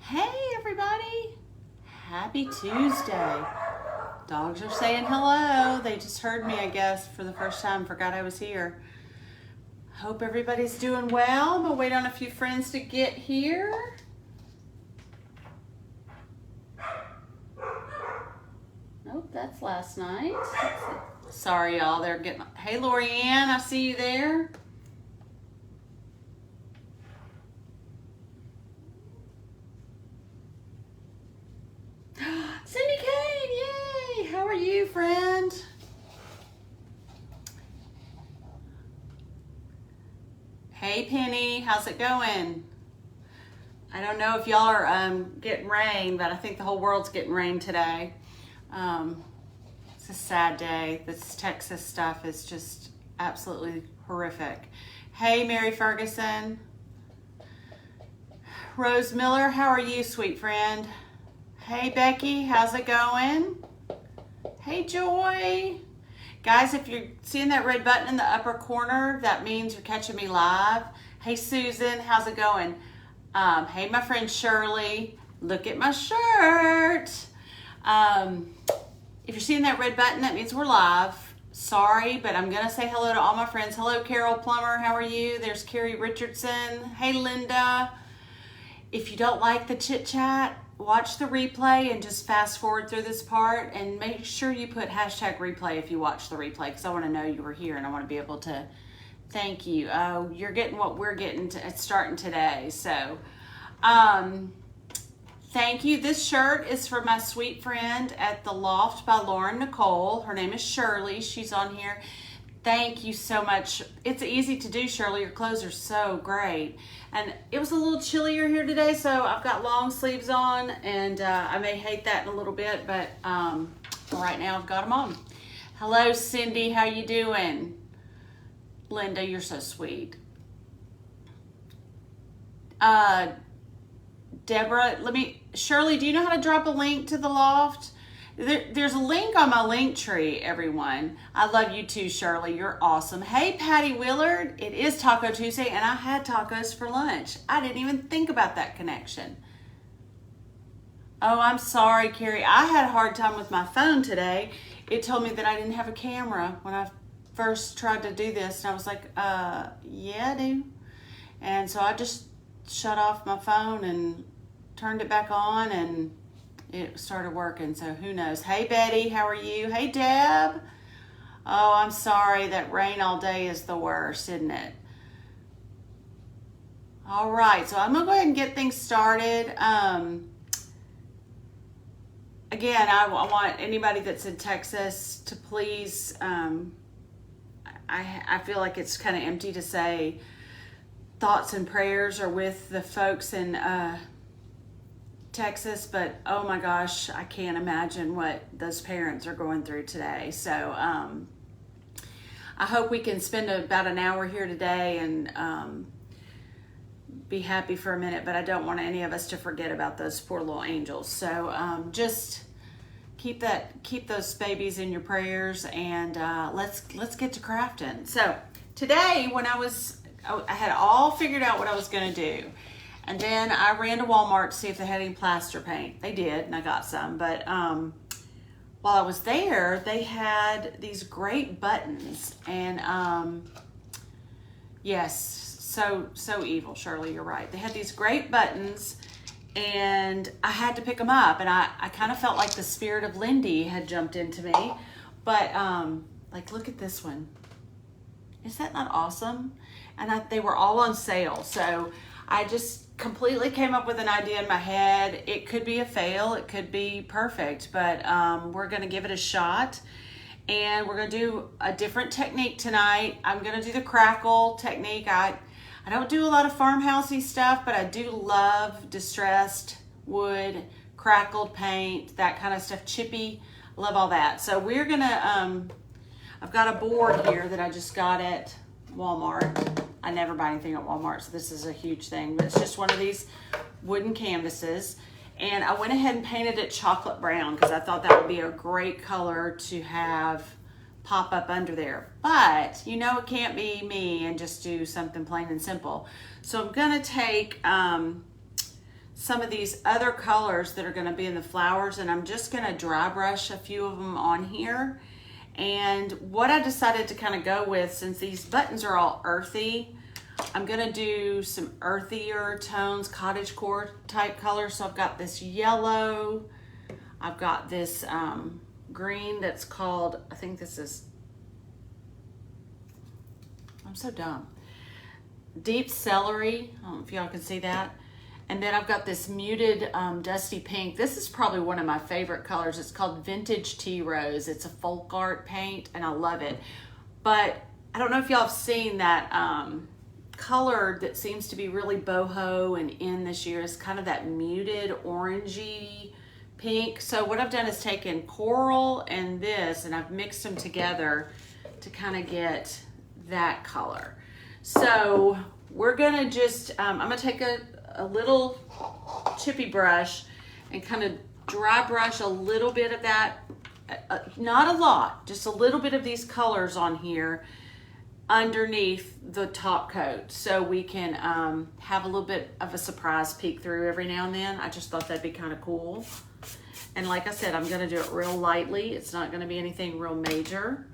Hey everybody, happy Tuesday. Dogs are saying hello. They just heard me, I guess, for the first time, forgot I was here. Hope everybody's doing well. I'm gonna wait on a few friends to get here. Nope, that's last night. Sorry y'all, they're getting, hey Lorianne, I see you there. Cindy Kane, yay! How are you, friend? Hey Penny, how's it going? I don't know if y'all are getting rain, but I think the whole world's getting rain today. It's a sad day. This Texas stuff is just absolutely horrific. Hey Mary Ferguson. Rose Miller, how are you, sweet friend? Hey Becky, how's it going? Hey Joy. Guys, if you're seeing that red button in the upper corner, that means you're catching me live. Hey Susan, how's it going? Hey my friend Shirley, look at my shirt. If you're seeing that red button, that means we're live. Sorry, but I'm gonna say hello to all my friends. Hello Carol Plummer, how are you? There's Carrie Richardson. Hey Linda. If you don't like the chit chat, watch the replay and just fast forward through this part, and make sure you put hashtag replay if you watch the replay, because I want to know you were here and I want to be able to thank you. Oh, you're getting what we're getting starting today. So thank you. This shirt is for my sweet friend at the Loft by Lauren Nicole. Her name is Shirley. She's on here. Thank you so much. It's easy to do, Shirley. Your clothes are so great. And it was a little chillier here today, so I've got long sleeves on, and I may hate that in a little bit, but right now I've got them on. Hello, Cindy. How you doing? Linda, you're so sweet. Deborah, Shirley, do you know how to drop a link to the Loft? There's a link on my link tree, everyone. I love you too, Shirley. You're awesome. Hey, Patty Willard. It is Taco Tuesday, and I had tacos for lunch. I didn't even think about that connection. Oh, I'm sorry, Carrie. I had a hard time with my phone today. It told me that I didn't have a camera when I first tried to do this, and I was like, yeah, I do. And so I just shut off my phone and turned it back on, and it started working, so who knows. Hey Betty, how are you? Hey Deb. Oh, I'm sorry, that rain all day is the worst, isn't it? All right, so I'm gonna go ahead and get things started. Again, I want anybody that's in Texas to please, I feel like it's kind of empty to say thoughts and prayers are with the folks in Texas, but oh my gosh, I can't imagine what those parents are going through today. So I hope we can spend about an hour here today and be happy for a minute, but I don't want any of us to forget about those poor little angels. So just keep those babies in your prayers, and let's get to crafting. So today, when I had all figured out what I was going to do. And then I ran to Walmart to see if they had any plaster paint. They did, and I got some. But while I was there, they had these great buttons. And yes, so evil, Shirley, you're right. They had these great buttons, and I had to pick them up. And I kind of felt like the spirit of Lindy had jumped into me. But like, look at this one. Is that not awesome? And they were all on sale. So I just completely came up with an idea in my head. It could be a fail, it could be perfect, but we're gonna give it a shot, and we're gonna do a different technique tonight. I'm gonna do the crackle technique. I don't do a lot of farmhousey stuff, but I do love distressed wood, crackled paint, that kind of stuff, chippy, love all that. So we're gonna, I've got a board here that I just got at Walmart. I never buy anything at Walmart, so this is a huge thing, but it's just one of these wooden canvases. And I went ahead and painted it chocolate brown because I thought that would be a great color to have pop up under there. But you know, it can't be me and just do something plain and simple. So I'm gonna take some of these other colors that are going to be in the flowers, and I'm just going to dry brush a few of them on here. And what I decided to kind of go with, since these buttons are all earthy, I'm going to do some earthier tones, cottage core type colors. So I've got this yellow, I've got this green that's called, I think this is, I'm so dumb, deep celery. I don't know if y'all can see that. And then I've got this muted dusty pink. This is probably one of my favorite colors. It's called Vintage Tea Rose. It's a folk art paint and I love it. But I don't know if y'all have seen that color that seems to be really boho and in this year is kind of that muted orangey pink. So what I've done is taken coral and this and I've mixed them together to kind of get that color. So we're gonna just, I'm gonna take a little chippy brush and kind of dry brush a little bit of that, not a lot, just a little bit of these colors on here underneath the top coat so we can have a little bit of a surprise peek through every now and then. I just thought that'd be kind of cool. And like I said, I'm gonna do it real lightly. It's not gonna be anything real major.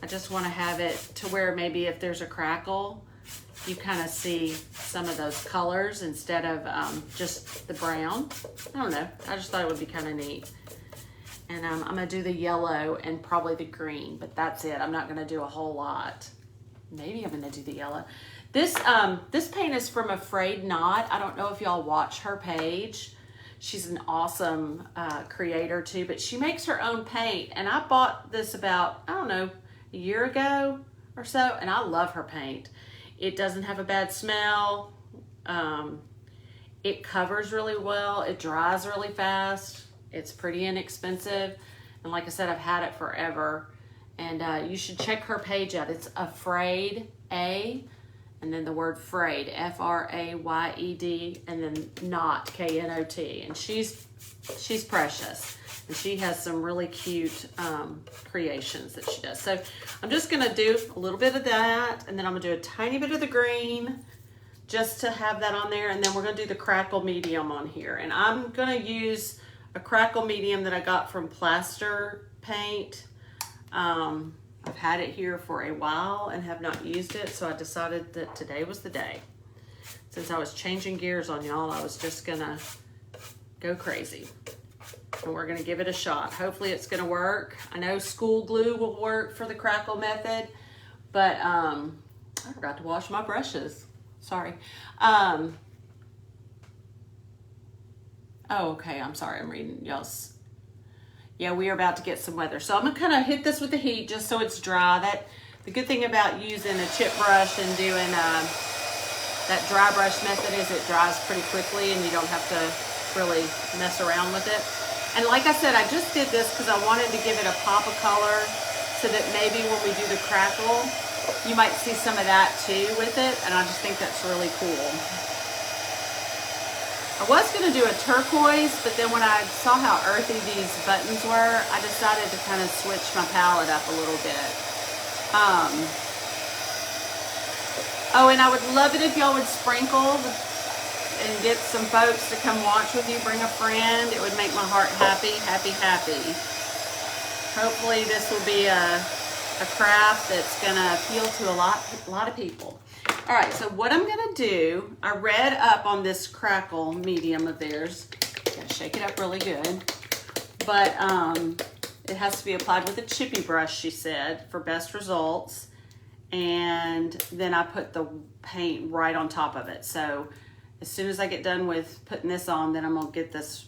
I just wanna have it to where maybe if there's a crackle, you kind of see some of those colors instead of just the brown. I don't know, I just thought it would be kind of neat. And I'm gonna do the yellow and probably the green, but that's it. I'm not gonna do a whole lot. Maybe I'm gonna do the yellow. This paint is from Afraid Not. I don't know if y'all watch her page. She's an awesome creator too, but she makes her own paint. And I bought this about, I don't know, a year ago or so, and I love her paint. It doesn't have a bad smell. It covers really well. It dries really fast. It's pretty inexpensive. And like I said, I've had it forever. And you should check her page out. It's Afraid, and then the word frayed, F-R-A-Y-E-D, and then Not, K-N-O-T. And she's precious. And she has some really cute creations that she does. So I'm just gonna do a little bit of that, and then I'm gonna do a tiny bit of the green just to have that on there. And then we're gonna do the crackle medium on here. And I'm gonna use a crackle medium that I got from Plaster Paint. I've had it here for a while and have not used it, so I decided that today was the day. Since I was changing gears on y'all, I was just gonna go crazy. And we're gonna give it a shot. Hopefully it's gonna work. I know school glue will work for the crackle method, but I forgot to wash my brushes. Sorry. Oh, okay, I'm sorry, I'm reading y'all's. Yeah, we are about to get some weather. So I'm gonna kind of hit this with the heat just so it's dry. The good thing about using a chip brush and doing that dry brush method is it dries pretty quickly and you don't have to really mess around with it. And like I said, I just did this because I wanted to give it a pop of color so that maybe when we do the crackle, you might see some of that too with it. And I just think that's really cool. I was going to do a turquoise, but then when I saw how earthy these buttons were, I decided to kind of switch my palette up a little bit. Oh, and I would love it if y'all would sprinkle and get some folks to come watch with you. Bring a friend. It would make my heart happy, happy, happy. Hopefully this will be a craft that's going to appeal to a lot of people. All right, so what I'm gonna do, I read up on this crackle medium of theirs. Gotta shake it up really good. But it has to be applied with a chippy brush, she said, for best results. And then I put the paint right on top of it. So as soon as I get done with putting this on, then I'm gonna get this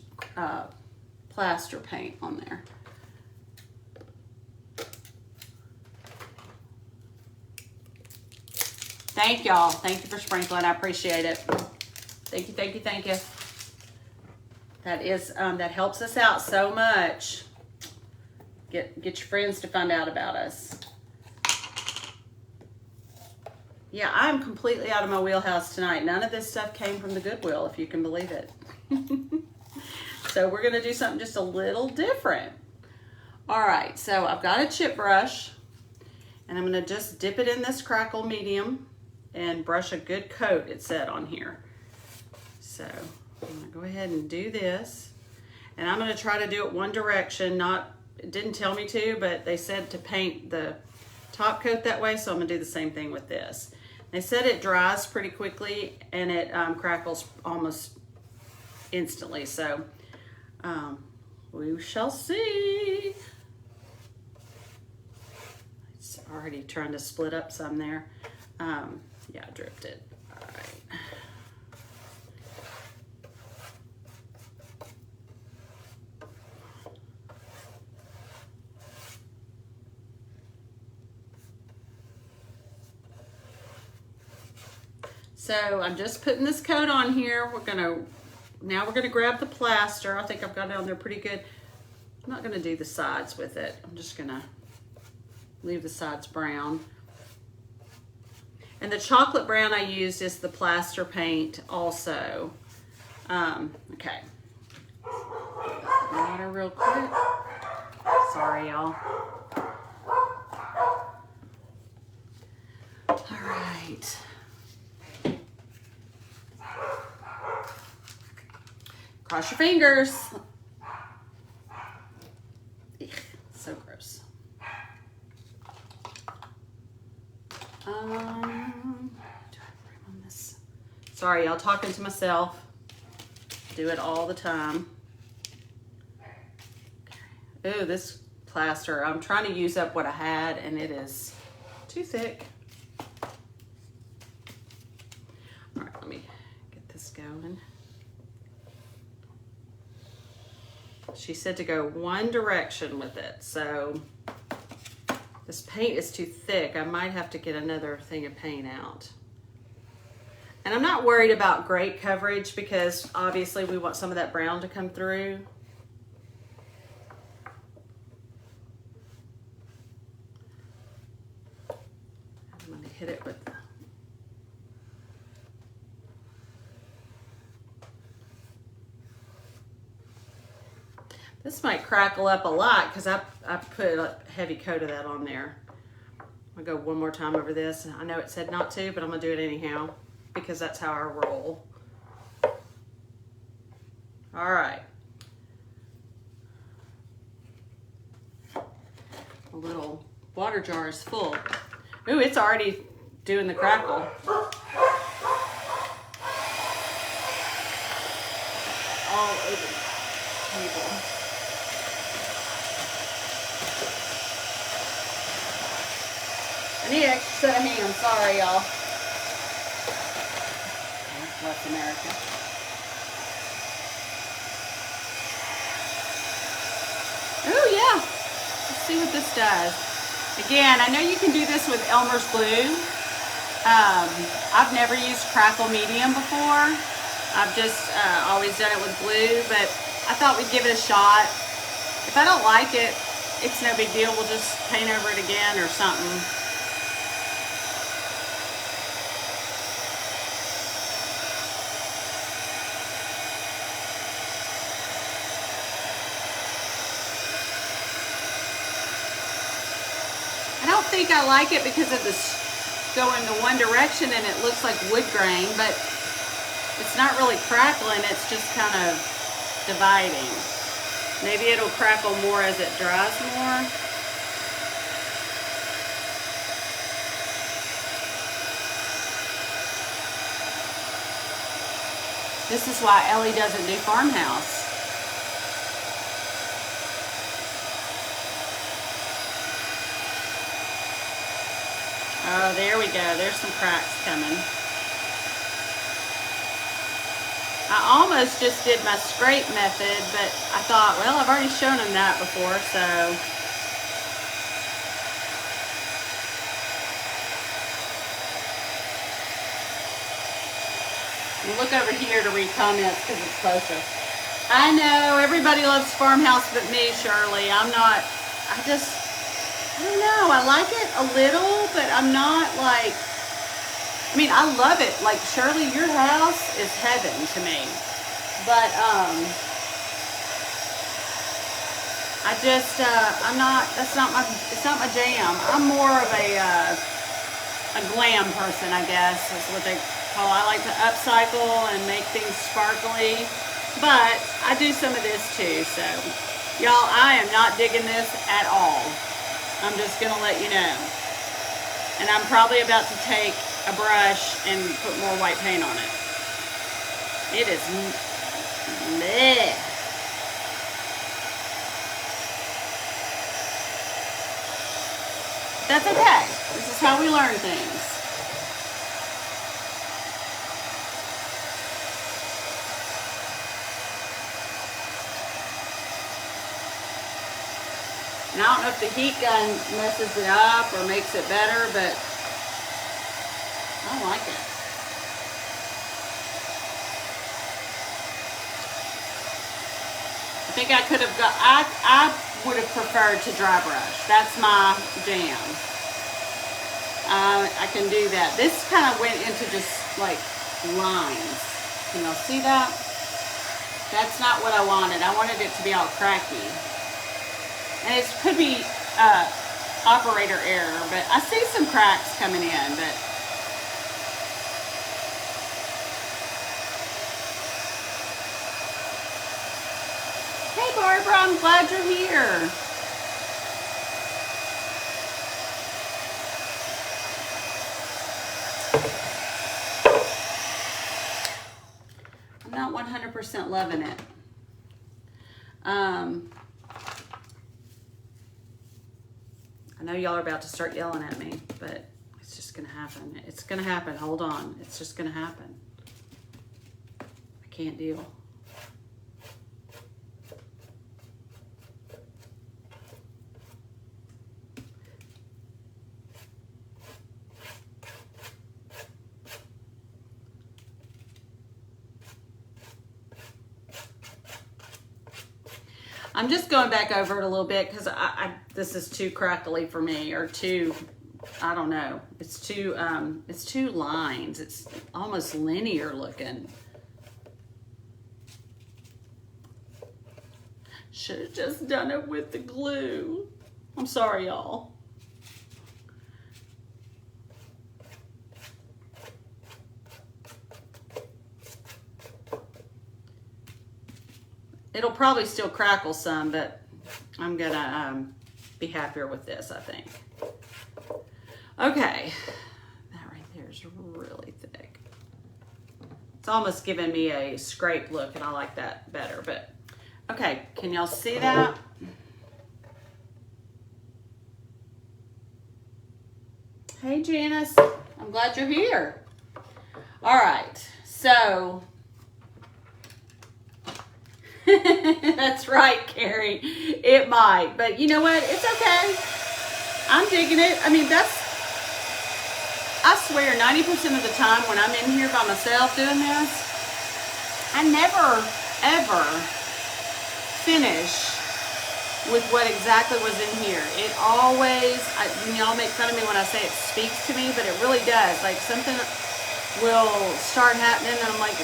plaster paint on there. Thank y'all. Thank you for sprinkling. I appreciate it. Thank you, thank you, thank you. That is that helps us out so much. Get your friends to find out about us. Yeah, I'm completely out of my wheelhouse tonight. None of this stuff came from the Goodwill, if you can believe it. So we're gonna do something just a little different. All right, so I've got a chip brush and I'm gonna just dip it in this crackle medium and brush a good coat, it said on here. So I'm gonna go ahead and do this. And I'm gonna try to do it one direction, it didn't tell me to, but they said to paint the top coat that way, so I'm gonna do the same thing with this. They said it dries pretty quickly and it crackles almost instantly, so we shall see. It's already trying to split up some there. Yeah, I dripped it. All right. So I'm just putting this coat on here. Now we're gonna grab the plaster. I think I've got it on there pretty good. I'm not gonna do the sides with it. I'm just gonna leave the sides brown. And the chocolate brown I used is the plaster paint also. Okay. Water real quick. Sorry, y'all. All right. Cross your fingers. Ugh, so gross. Do I have room on this? Sorry, y'all, talking to myself. Do it all the time. Okay. Ooh, this plaster, I'm trying to use up what I had and it is too thick. All right, let me get this going. She said to go one direction with it, so this paint is too thick. I might have to get another thing of paint out. And I'm not worried about great coverage because obviously we want some of that brown to come through. I'm gonna hit it with this might crackle up a lot because I put a heavy coat of that on there. I'll go one more time over this. I know it said not to, but I'm gonna do it anyhow because that's how I roll. All right. A little water jar is full. Ooh, it's already doing the crackle. All over the table. I need an extra set of hands. Sorry, y'all. Bless America. Oh, yeah. Let's see what this does. Again, I know you can do this with Elmer's glue. I've never used crackle medium before. I've just always done it with glue, but I thought we'd give it a shot. If I don't like it, it's no big deal. We'll just paint over it again or something. I don't think I like it because of this going to one direction and it looks like wood grain, but it's not really crackling, it's just kind of dividing. Maybe it'll crackle more as it dries more. This is why Ellie doesn't do farmhouse. Oh, there we go. There's some cracks coming. I almost just did my scrape method, but I thought, well, I've already shown them that before, so. You look over here to read comments because it's closer. I know, everybody loves farmhouse but me, Shirley. I don't know, I like it a little, but I'm not like, I mean, I love it. Like, Shirley, your house is heaven to me. But, I just, it's not my jam. I'm more of a glam person, I guess, is what they Oh, I like to upcycle and make things sparkly, but I do some of this too. So, y'all, I am not digging this at all. I'm just gonna let you know. And I'm probably about to take a brush and put more white paint on it. It is bleh. That's okay. This is how we learn things. And I don't know if the heat gun messes it up or makes it better, but I like it. I think I could have got, I would have preferred to dry brush. That's my jam. I can do that. This kind of went into just like lines. Can y'all see that? That's not what I wanted. I wanted it to be all cracky. And it could be operator error, but I see some cracks coming in, but hey Barbara, I'm glad you're here. I'm not 100% loving it. I know y'all are about to start yelling at me, but it's just gonna happen. It's gonna happen, hold on. It's just gonna happen. I can't deal. I'm just going back over it a little bit because this is too crackly for me, or too, I don't know. It's too lines. It's almost linear looking. Should have just done it with the glue. I'm sorry, y'all. It'll probably still crackle some, but I'm gonna be happier with this, I think. Okay, that right there is really thick. It's almost giving me a scrape look, and I like that better, but okay, can y'all see that? Hey Janice, I'm glad you're here. All right, so that's right, Carrie. It might, but you know what? It's okay. I'm digging it. I mean, I swear 90% of the time when I'm in here by myself doing this, I never, ever finish with what exactly was in here. It always, y'all make fun of me when I say it speaks to me, but it really does. Like something will start happening and I'm like,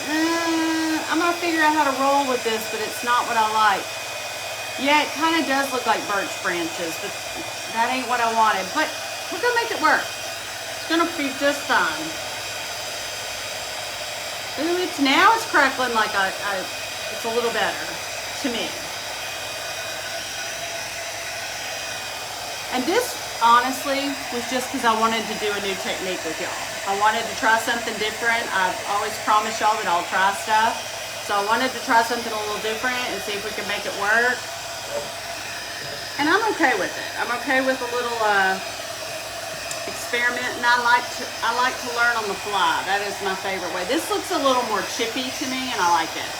I'm gonna figure out how to roll with this, but it's not what I like. Yeah, it kind of does look like birch branches, but that ain't what I wanted. But we're gonna make it work. It's gonna be just fine. Ooh, now it's crackling like it's a little better to me. And this, honestly, was just because I wanted to do a new technique with y'all. I wanted to try something different. I've always promised y'all that I'll try stuff. So I wanted to try something a little different and see if we can make it work. And I'm okay with it. I'm okay with a little experiment, and I like to learn on the fly. That is my favorite way. This looks a little more chippy to me, and I like it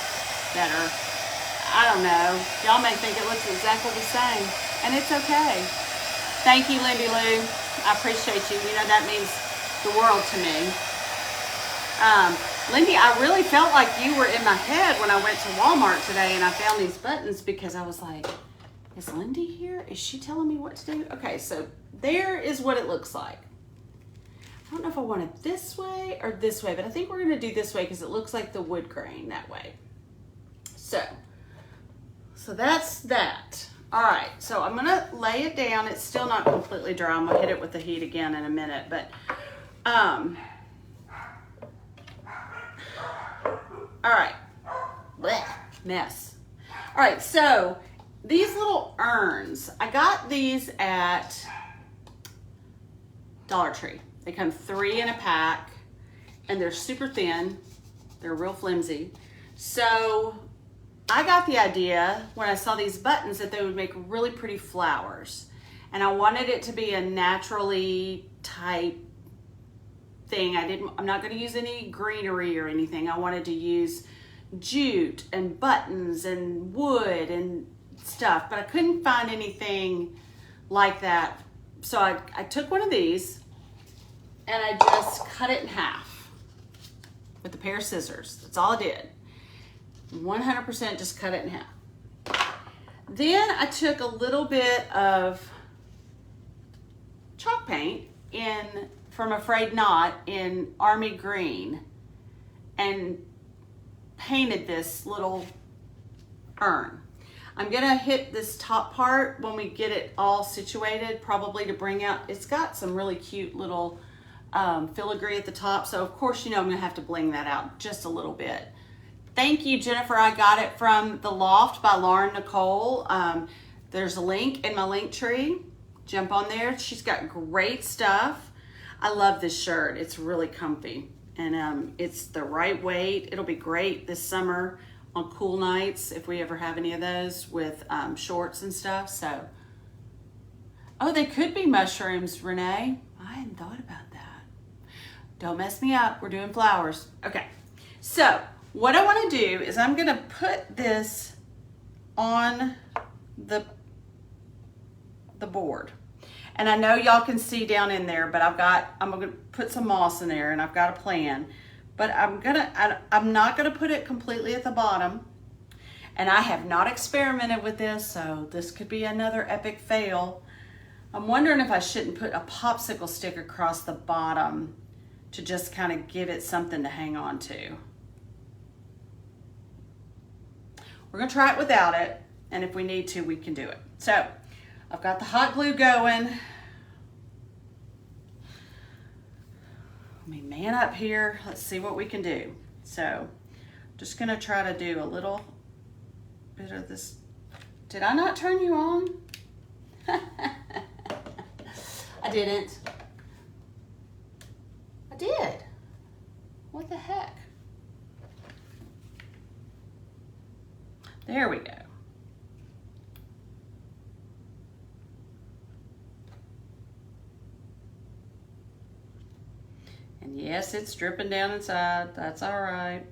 better. I don't know. Y'all may think it looks exactly the same, and it's okay. Thank you, Lindy Lou. I appreciate you. You know, that means the world to me. Lindy, I really felt like you were in my head when I went to Walmart today and I found these buttons because I was like, is Lindy here? Is she telling me what to do? Okay, so there is what it looks like. I don't know if I want it this way or this way, but I think we're gonna do this way because it looks like the wood grain that way. So that's that. All right, so I'm gonna lay it down. It's still not completely dry. I'm gonna hit it with the heat again in a minute, but All right. Blech, mess. All right, so these little urns, I got these at Dollar Tree. They come 3 in a pack, and they're super thin. They're real flimsy. So I got the idea when I saw these buttons that they would make really pretty flowers. And I wanted it to be a naturally type thing. I'm not going to use any greenery or anything. I wanted to use jute and buttons and wood and stuff, but I couldn't find anything like that. So I took one of these and I just cut it in half with a pair of scissors. That's all I did. 100% just cut it in half. Then I took a little bit of chalk paint from Afraid Not in Army Green and painted this little urn. I'm gonna hit this top part when we get it all situated, probably to bring out, it's got some really cute little filigree at the top. So of course, you know, I'm gonna have to bling that out just a little bit. Thank you, Jennifer. I got it from The Loft by Lauren Nicole. There's a link in my link tree. Jump on there. She's got great stuff. I love this shirt. It's really comfy and it's the right weight. It'll be great this summer on cool nights if we ever have any of those with shorts and stuff. So, oh, they could be mushrooms, Renee. I hadn't thought about that. Don't mess me up. We're doing flowers. Okay, so what I want to do is I'm going to put this on the board. And I know y'all can see down in there, but I'm going to put some moss in there and I've got a plan. But I'm not going to put it completely at the bottom. And I have not experimented with this, so this could be another epic fail. I'm wondering if I shouldn't put a popsicle stick across the bottom to just kind of give it something to hang on to. We're going to try it without it, and if we need to, we can do it. So I've got the hot glue going. Let me man up here. Let's see what we can do. So just going to try to do a little bit of this. Did I not turn you on? I didn't. I did. What the heck? There we go. And yes, it's dripping down inside. That's all right.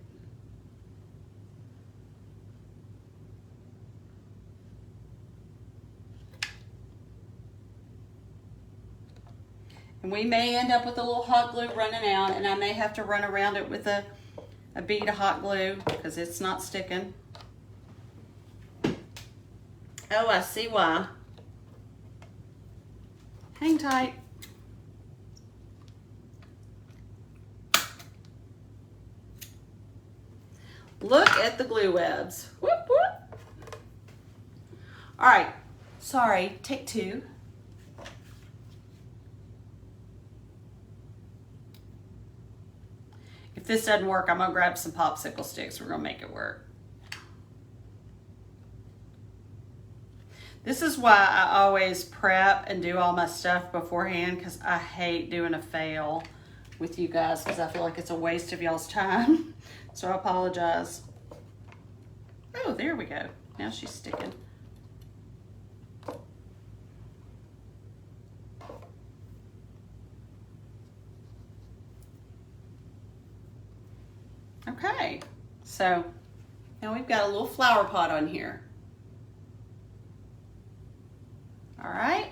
And we may end up with a little hot glue running out, and I may have to run around it with a bead of hot glue because it's not sticking. Oh, I see why. Hang tight. Look at the glue webs. Whoop, whoop. All right, sorry, take 2. If this doesn't work, I'm gonna grab some popsicle sticks. We're gonna make it work. This is why I always prep and do all my stuff beforehand, because I hate doing a fail with you guys because I feel like it's a waste of y'all's time. So I apologize. Oh, there we go. Now she's sticking. Okay, so now we've got a little flower pot on here. All right,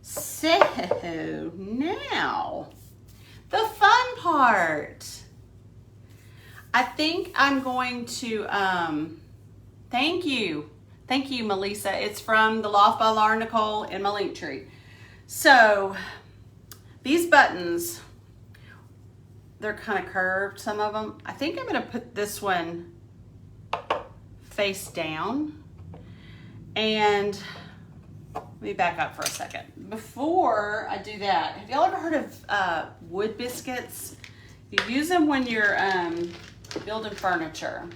so now the fun part. I think I'm going to, thank you, Melissa. It's from The Loft by Lauren Nicole in my link tree. So these buttons, they're kind of curved, some of them. I think I'm gonna put this one face down. And let me back up for a second. Before I do that, have y'all ever heard of wood biscuits? You use them when you're building furniture.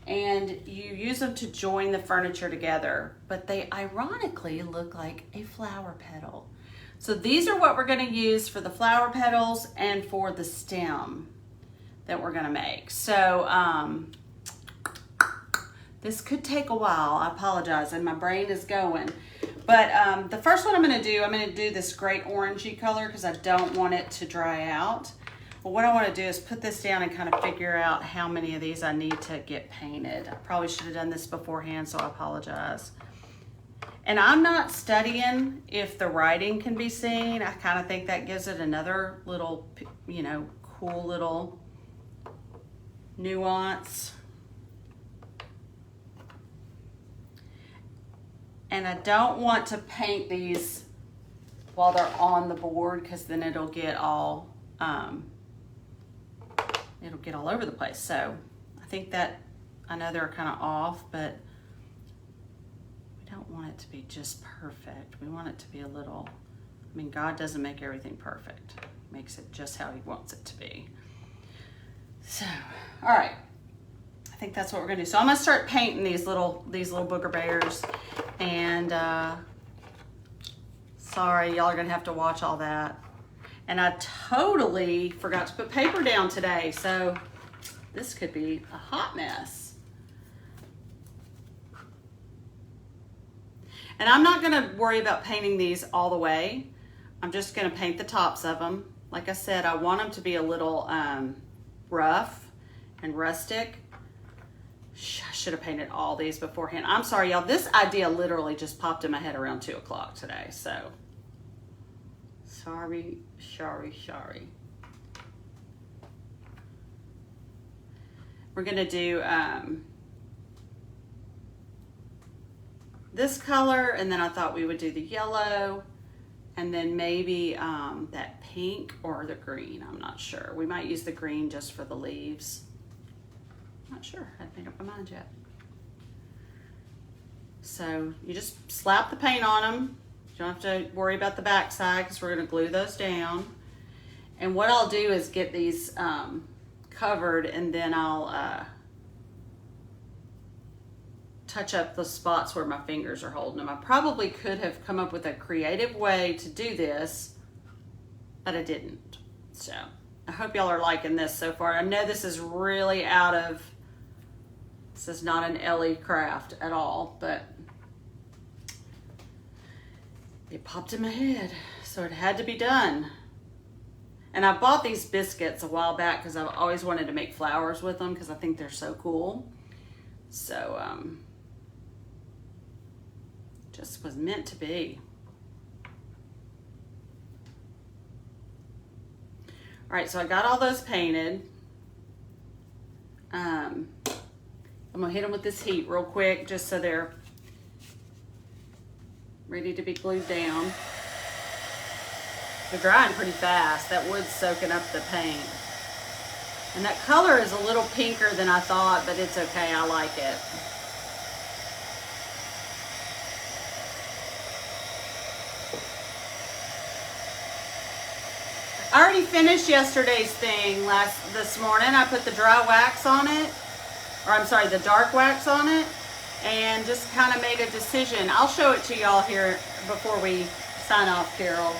And you use them to join the furniture together, but they ironically look like a flower petal. So these are what we're going to use for the flower petals and for the stem that we're going to make. So this could take a while. I apologize, and my brain is going. But the first one I'm going to do this great orangey color because I don't want it to dry out. But what I want to do is put this down and kind of figure out how many of these I need to get painted. I probably should have done this beforehand, so I apologize. And I'm not studying if the writing can be seen. I kind of think that gives it another little, you know, cool little nuance. And I don't want to paint these while they're on the board because then it'll get all over the place. So I think that, I know they're kind of off, but we don't want it to be just perfect. We want it to be a little, I mean, God doesn't make everything perfect. He makes it just how he wants it to be. So, all right. I think that's what we're gonna do. So I'm gonna start painting these little booger bears, and sorry, y'all are gonna have to watch all that. And I totally forgot to put paper down today, so this could be a hot mess. And I'm not gonna worry about painting these all the way. I'm just gonna paint the tops of them. Like I said, I want them to be a little rough and rustic. I should have painted all these beforehand. I'm sorry, y'all. This idea literally just popped in my head around 2 o'clock today. So, sorry. We're going to do this color, and then I thought we would do the yellow, and then maybe that pink or the green. I'm not sure. We might use the green just for the leaves. Not sure. I haven't made up my mind yet. So you just slap the paint on them. You don't have to worry about the back side because we're going to glue those down. And what I'll do is get these covered, and then I'll touch up the spots where my fingers are holding them. I probably could have come up with a creative way to do this, but I didn't. So I hope y'all are liking this so far. I know this is really this is not an Ellie craft at all, but it popped in my head, so it had to be done. And I bought these biscuits a while back because I've always wanted to make flowers with them because I think they're so cool. So, just was meant to be. All right, so I got all those painted. I'm gonna hit them with this heat real quick just so they're ready to be glued down. They're drying pretty fast. That wood's soaking up the paint. And that color is a little pinker than I thought, but it's okay, I like it. I already finished yesterday's thing this morning. I put the dry wax on it, or I'm sorry, the dark wax on it, and just kind of made a decision. I'll show it to y'all here before we sign off, Carol.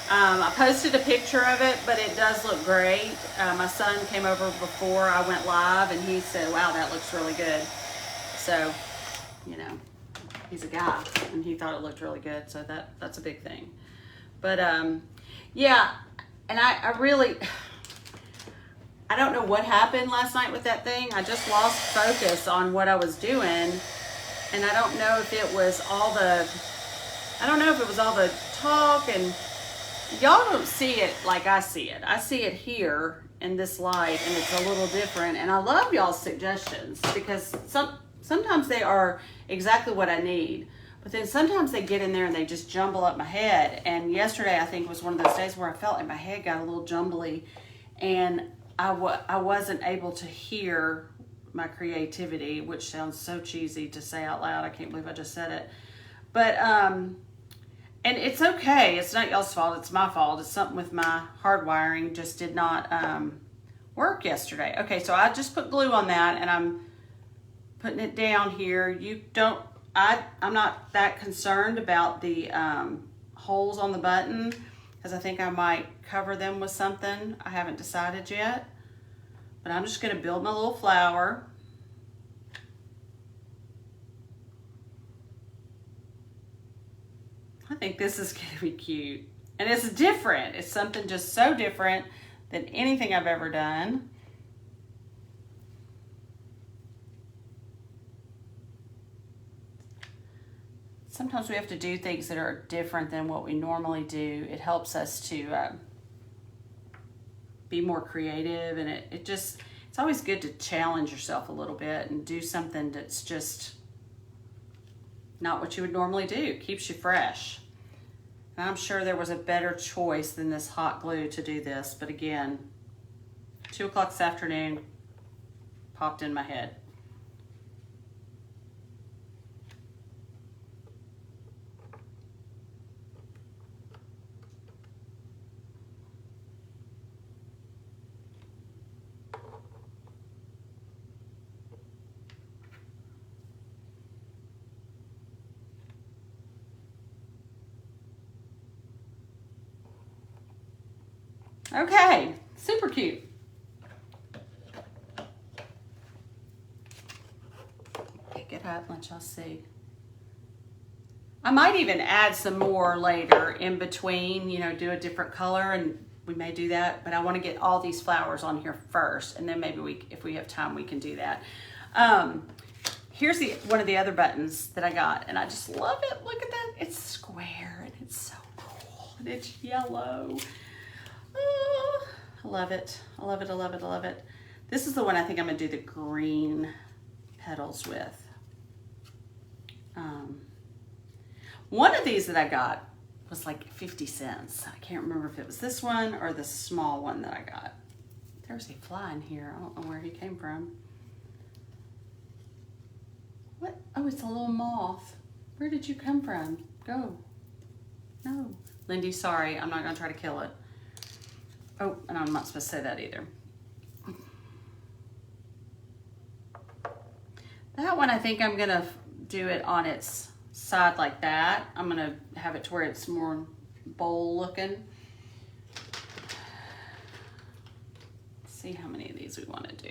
I posted a picture of it, but it does look great. My son came over before I went live, and he said, wow, that looks really good. So, you know, he's a guy, and he thought it looked really good, so that's a big thing. But, yeah, and I really, I don't know what happened last night with that thing. I just lost focus on what I was doing, and I don't know if it was all the talk, and y'all don't see it like I see it. I see it here in this light, and it's a little different, and I love y'all's suggestions because sometimes they are exactly what I need, but then sometimes they get in there and they just jumble up my head. And yesterday I think was one of those days where I felt like my head got a little jumbly, and I wasn't able to hear my creativity, which sounds so cheesy to say out loud. I can't believe I just said it. But, and it's okay. It's not y'all's fault. It's my fault. It's something with my hardwiring just did not work yesterday. Okay, so I just put glue on that and I'm putting it down here. I'm not that concerned about the holes on the button because I think I might cover them with something. I haven't decided yet, but I'm just gonna build my little flower. I think this is gonna be cute. And it's different. It's something just so different than anything I've ever done. Sometimes we have to do things that are different than what we normally do. It helps us to be more creative, and it's always good to challenge yourself a little bit and do something that's just not what you would normally do. It keeps you fresh. And I'm sure there was a better choice than this hot glue to do this, but again, 2 o'clock this afternoon popped in my head. Okay, super cute. Pick it up, let y'all see. I might even add some more later in between, you know, do a different color, and we may do that, but I want to get all these flowers on here first, and then maybe if we have time, we can do that. Here's one of the other buttons that I got, and I just love it. Look at that. It's square, and it's so cool, and it's yellow. Oh, I love it. I love it, I love it, I love it. This is the one I think I'm gonna do the green petals with. One of these that I got was like 50 cents. I can't remember if it was this one or the small one that I got. There's a fly in here. I don't know where he came from. What? Oh, it's a little moth. Where did you come from? Go. No. Lindy, sorry. I'm not gonna try to kill it. Oh, and I'm not supposed to say that either. That one, I think I'm gonna do it on its side like that. I'm gonna have it to where it's more bowl looking. Let's see how many of these we wanna do.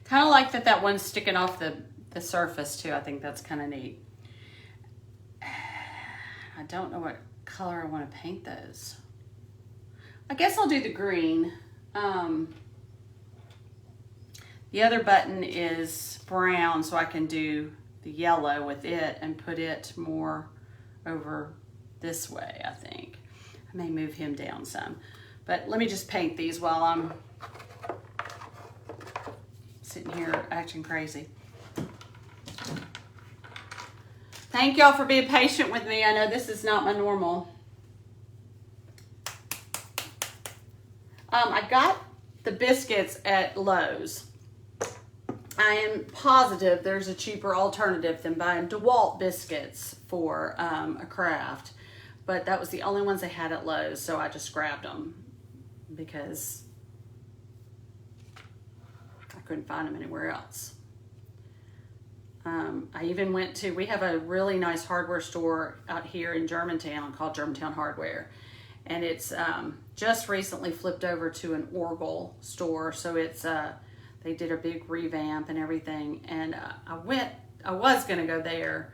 Kind of like that one's sticking off the surface too. I think that's kind of neat. I don't know what color I want to paint those. I guess I'll do the green. The other button is brown, so I can do the yellow with it and put it more over this way, I think. I may move him down some. But let me just paint these while I'm sitting here acting crazy. Thank y'all for being patient with me. I know this is not my normal. I got the biscuits at Lowe's. I am positive there's a cheaper alternative than buying DeWalt biscuits for a craft, but that was the only ones they had at Lowe's, so I just grabbed them because I couldn't find them anywhere else. I even went to, we have a really nice hardware store out here in Germantown called Germantown Hardware. And it's just recently flipped over to an Orgel store. So it's, they did a big revamp and everything. And I was gonna go there.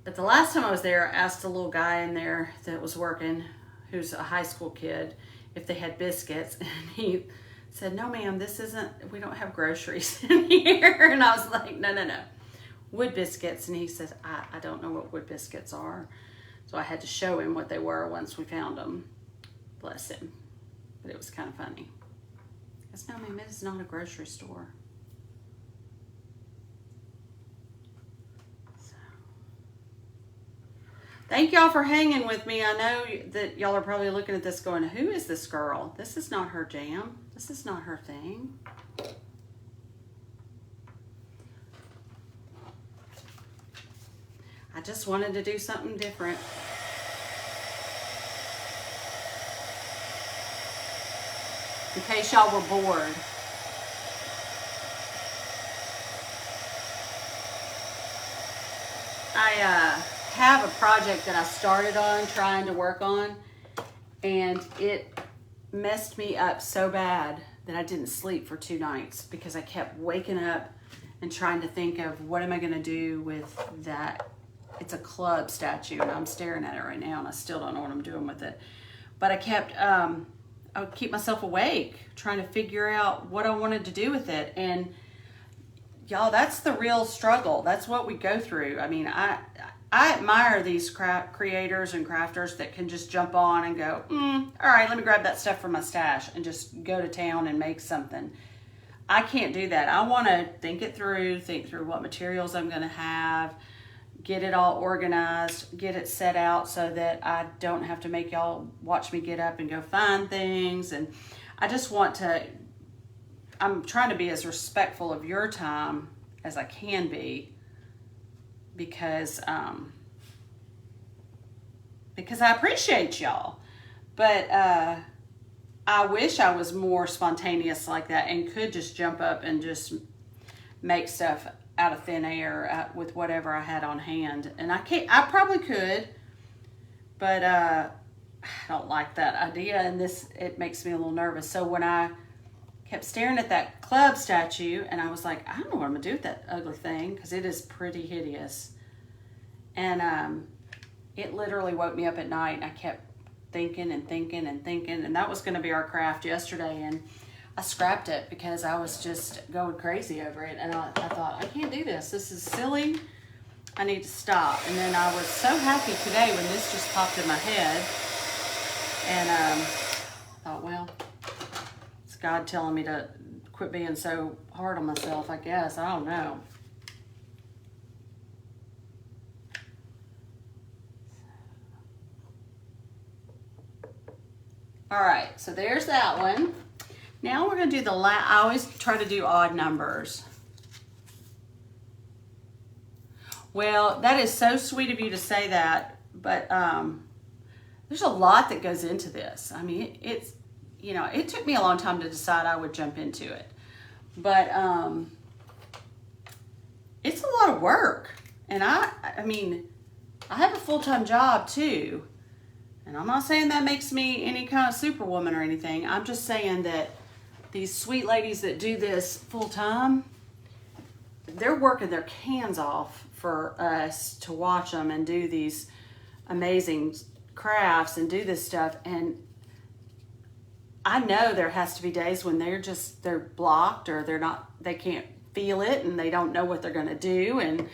But the last time I was there, I asked a little guy in there that was working, who's a high school kid, if they had biscuits. And he said, no ma'am, we don't have groceries in here. And I was like, no. Wood biscuits. And he says, I don't know what wood biscuits are. So I had to show him what they were once we found them. Bless him. But it was kind of funny. Because no ma'am, it is not a grocery store. So. Thank y'all for hanging with me. I know that y'all are probably looking at this going, who is this girl? This is not her jam. This is not her thing. I just wanted to do something different. In case y'all were bored. I have a project that I started on, trying to work on, and it messed me up so bad that I didn't sleep for 2 nights because I kept waking up and trying to think of what am I going to do with that. It's a club statue, and I'm staring at it right now, and I still don't know what I'm doing with it. But I kept, I would keep myself awake trying to figure out what I wanted to do with it. And y'all, that's the real struggle. That's what we go through. I mean, I admire these creators and crafters that can just jump on and go, all right, let me grab that stuff from my stash and just go to town and make something. I can't do that. I want to think through what materials I'm going to have, get it all organized, get it set out so that I don't have to make y'all watch me get up and go find things. And I just want to, I'm trying to be as respectful of your time as I can be, because I appreciate y'all. But I wish I was more spontaneous like that and could just jump up and just make stuff out of thin air with whatever I had on hand. And I probably could, but I don't like that idea, and it makes me a little nervous. So when I kept staring at that club statue, and I was like, I don't know what I'm gonna do with that ugly thing, because it is pretty hideous. And it literally woke me up at night, and I kept thinking and thinking and thinking, and that was gonna be our craft yesterday, and I scrapped it because I was just going crazy over it. And I thought, I can't do this. This is silly. I need to stop. And then I was so happy today when this just popped in my head. And I thought, well, it's God telling me to quit being so hard on myself, I guess. I don't know. All right, so there's that one. Now we're going to do I always try to do odd numbers. Well, that is so sweet of you to say that, but there's a lot that goes into this. I mean, it's, you know, it took me a long time to decide I would jump into it, but it's a lot of work. And I mean, I have a full-time job too, and I'm not saying that makes me any kind of superwoman or anything. I'm just saying that these sweet ladies that do this full-time, they're working their cans off for us to watch them and do these amazing crafts and do this stuff. And I know there has to be days when they're blocked, or they can't feel it, and they don't know what they're gonna do, and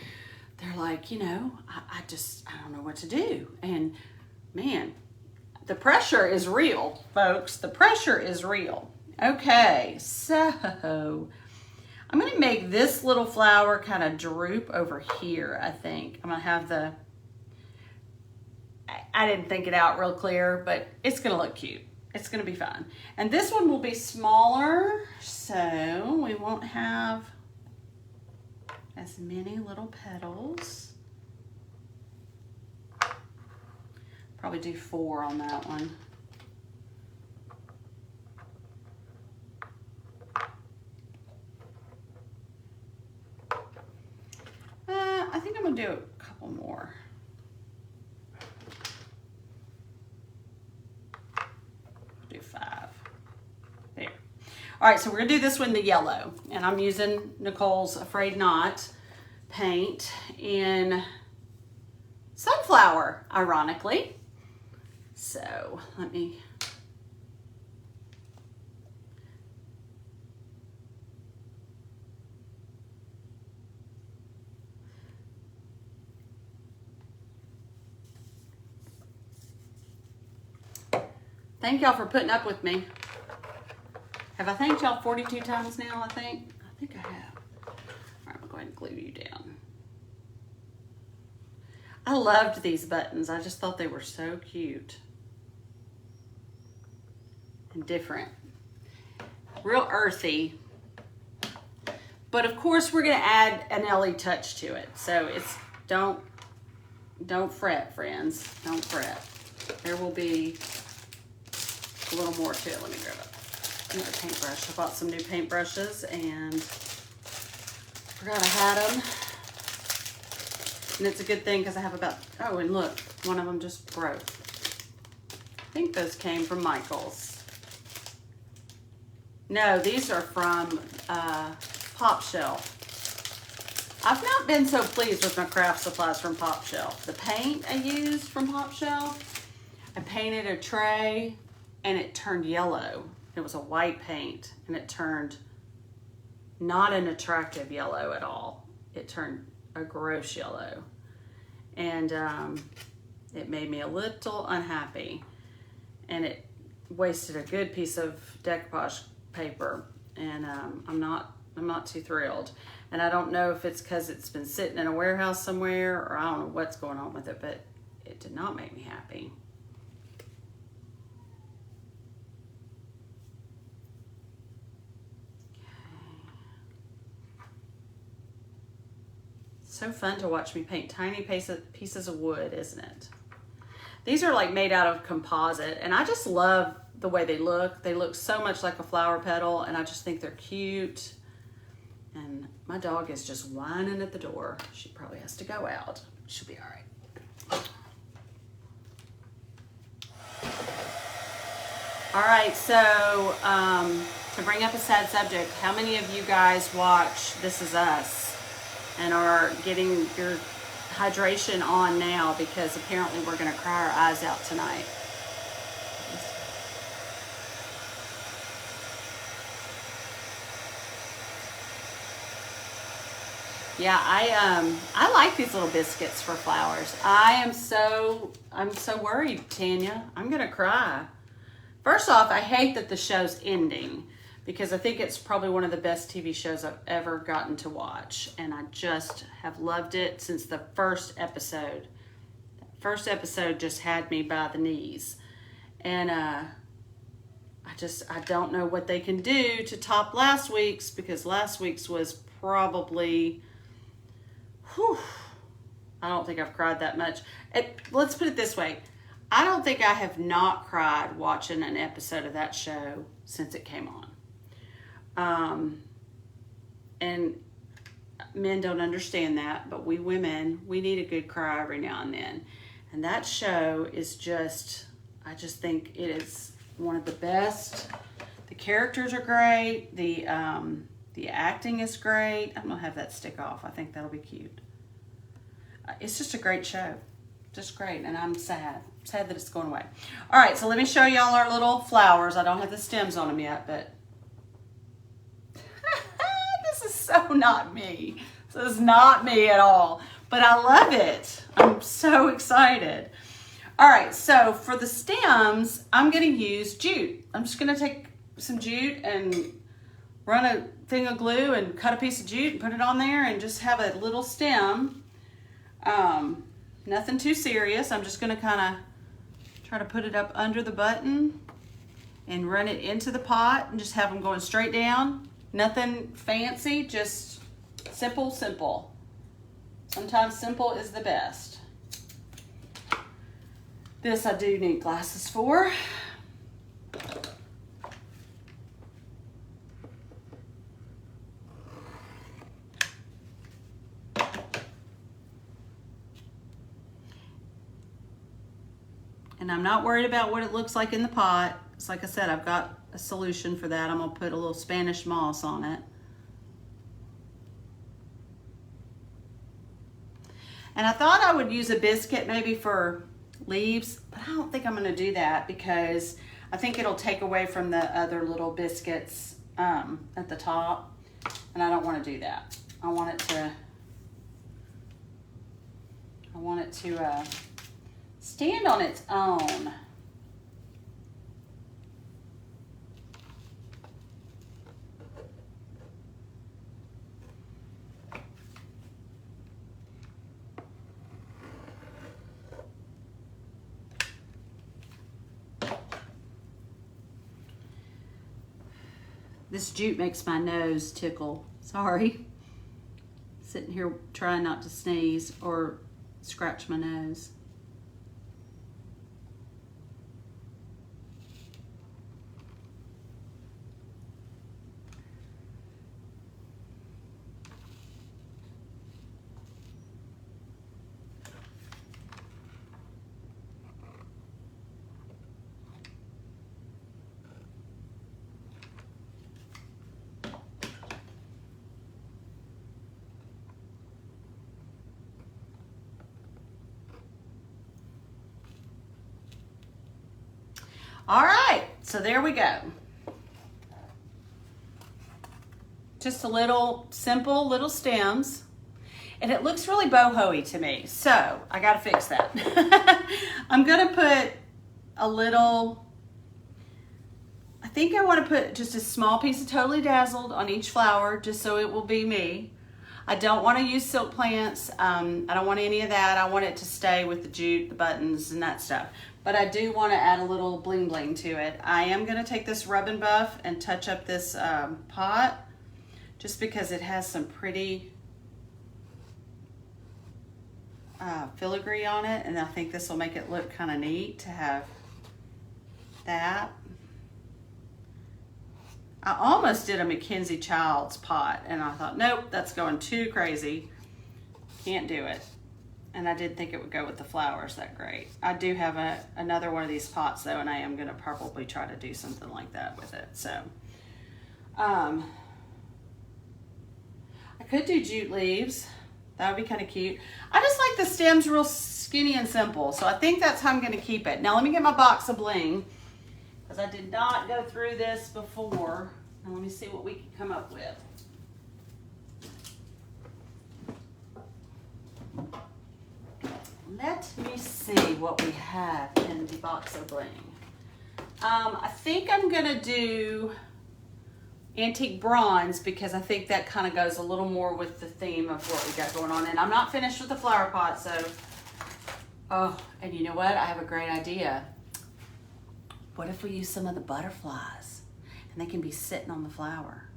they're like, you know, I don't know what to do. And man, the pressure is real, folks. The pressure is real. Okay, so I'm going to make this little flower kind of droop over here, I think. I'm going to have I didn't think it out real clear, but it's going to look cute. It's going to be fun. And this one will be smaller, so we won't have as many little petals. Probably do 4 on that one. I think I'm gonna do a couple more. Do 5. There. All right, so we're gonna do this one the yellow, and I'm using Nicole's Afraid Not paint in Sunflower, ironically. So let me. Thank y'all for putting up with me. Have I thanked y'all 42 times now, I think? I think I have. All right, I'm going to glue you down. I loved these buttons. I just thought they were so cute and different. Real earthy. But of course we're gonna add an Ellie touch to it. So it's, don't fret, friends. Don't fret. There will be a little more to it. Let me grab another paintbrush. I bought some new paintbrushes and forgot I had them. And it's a good thing because I have about, oh, and look, one of them just broke. I think those came from Michael's. No, these are from Pop Shelf. I've not been so pleased with my craft supplies from Pop Shelf. The paint I used from Pop Shelf, I painted a tray and it turned yellow. It was a white paint and it turned not an attractive yellow at all. It turned a gross yellow. And it made me a little unhappy. And it wasted a good piece of decoupage paper. And I'm not too thrilled. And I don't know if it's because it's been sitting in a warehouse somewhere, or I don't know what's going on with it, but it did not make me happy. So fun to watch me paint tiny pieces of wood, isn't it? These are like made out of composite, and I just love the way they look. They look so much like a flower petal, and I just think they're cute. And my dog is just whining at the door. She probably has to go out. She'll be all right. All right, so to bring up a sad subject, how many of you guys watch This Is Us and are getting your hydration on now, because apparently we're gonna cry our eyes out tonight? Yeah, I like these little biscuits for flowers. I'm so worried, Tanya. I'm gonna cry. First off, I hate that the show's ending, because I think it's probably one of the best TV shows I've ever gotten to watch, and I just have loved it since the first episode. That first episode just had me by the knees, and I don't know what they can do to top last week's, because last week's was probably, whew, I don't think I've cried that much. Let's put it this way. I don't think I have not cried watching an episode of that show since it came on. And men don't understand that, but we women, we need a good cry every now and then. And that show is just, I just think it is one of the best. The characters are great. The acting is great. I'm gonna have that stick off. I think that'll be cute. It's just a great show. Just great. And I'm sad that it's going away. All right, so let me show y'all our little flowers. I don't have the stems on them yet, but this is so not me. This is not me at all, but I love it. I'm so excited. All right, so for the stems, I'm gonna use jute. I'm just gonna take some jute and run a thing of glue and cut a piece of jute and put it on there and just have a little stem. Nothing too serious. I'm just gonna kind of try to put it up under the button and run it into the pot and just have them going straight down. Nothing fancy, just simple, simple. Sometimes simple is the best. This I do need glasses for. And I'm not worried about what it looks like in the pot. It's like I said, I've got a solution for that. I'm gonna put a little Spanish moss on it. And I thought I would use a biscuit maybe for leaves, but I don't think I'm gonna do that because I think it'll take away from the other little biscuits at the top. And I don't wanna do that. I want it to stand on its own. This jute makes my nose tickle. Sorry. Sitting here trying not to sneeze or scratch my nose. All right, so there we go. Just a little simple little stems. And it looks really boho-y to me, so I gotta fix that. I'm gonna put a little, I think I wanna put just a small piece of Totally Dazzled on each flower, just so it will be me. I don't wanna use silk plants. I don't want any of that. I want it to stay with the jute, the buttons, and that stuff. But I do wanna add a little bling bling to it. I am gonna take this Rub and Buff and touch up this pot, just because it has some pretty filigree on it, and I think this will make it look kind of neat to have that. I almost did a Mackenzie Childs pot, and I thought, nope, that's going too crazy. Can't do it. And I did think it would go with the flowers that great. I do have another one of these pots though, and I am gonna probably try to do something like that with it. So, I could do jute leaves. That would be kind of cute. I just like the stems real skinny and simple, so I think that's how I'm gonna keep it. Now let me get my box of bling, because I did not go through this before. And let me see what we can come up with. Let me see what we have in the box of bling. I think I'm gonna do antique bronze, because I think that kind of goes a little more with the theme of what we got going on. And I'm not finished with the flower pot, so, oh, and you know what? I have a great idea. What if we use some of the butterflies and they can be sitting on the flower?